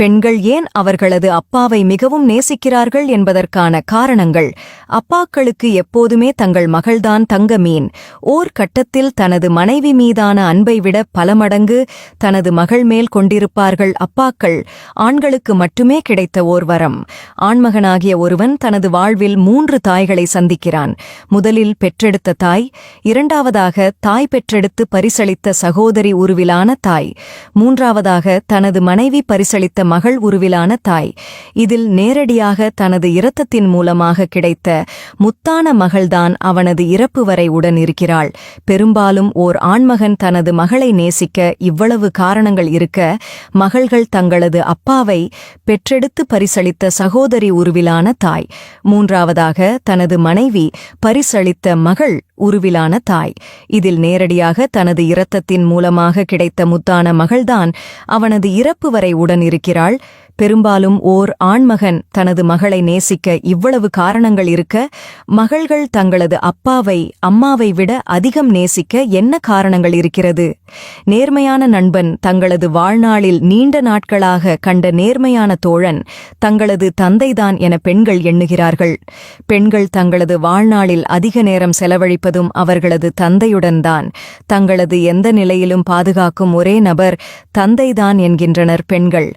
பெண்கள் ஏன் அவர்களது அப்பாவை மிகவும் நேசிக்கிறார்கள் என்பதற்கான காரணங்கள். அப்பாக்களுக்கு எப்போதுமே தங்கள் மகள்தான் தங்க மீன். ஓர் கட்டத்தில் தனது மனைவி மீதான அன்பை விட பல மடங்கு தனது மகள் மேல் கொண்டிருப்பார்கள் அப்பாக்கள். ஆண்களுக்கு மட்டுமே கிடைத்த ஓர் வரம். ஆண்மகனாகிய ஒருவன் தனது வாழ்வில் 3 தாய்களை சந்திக்கிறான். முதலில் பெற்றெடுத்த தாய், இரண்டாவதாக தாய் பெற்றெடுத்து பரிசளித்த சகோதரி உருவிலான தாய், மூன்றாவதாக தனது மனைவி பரிசளித்த மகள் உருவிலான தாய். இதில் நேரடியாக தனது இரத்தத்தின் மூலமாக கிடைத்த முத்தான மகள்தான் அவனது இறப்பு வரை உடன் இருக்கிறாள். பெரும்பாலும் ஓர் ஆண்மகன் தனது மகளை நேசிக்க இவ்வளவு காரணங்கள் இருக்க, மகள்கள் தங்களது அப்பாவை பெற்றெடுத்து பரிசளித்த சகோதரி உருவிலான தாய், மூன்றாவதாக தனது மனைவி பரிசளித்த மகள் உருவிலான தாய். இதில் நேரடியாக தனது இரத்தத்தின் மூலமாக கிடைத்த முத்தான மகள்தான் அவனது இறப்பு வரை உடன் இருக்கிறாள். பெரும்பாலும் ஓர் ஆண்மகன் தனது மகளை நேசிக்க இவ்வளவு காரணங்கள் இருக்க, மகள்கள் தங்களது அப்பாவை அம்மாவை விட அதிகம் நேசிக்க என்ன காரணங்கள் இருக்கிறது? நேர்மையான நண்பன், தங்களது வாழ்நாளில் நீண்ட நாட்களாக கண்ட நேர்மையான தோழன் தங்களது தந்தைதான் என பெண்கள் எண்ணுகிறார்கள். பெண்கள் தங்களது வாழ்நாளில் அதிக நேரம் செலவழிப்பதும் அவர்களது தந்தையுடன்தான். தங்களது எந்த நிலையிலும் பாதுகாக்கும் ஒரே நபர் தந்தைதான் என்கின்றனர் பெண்கள்.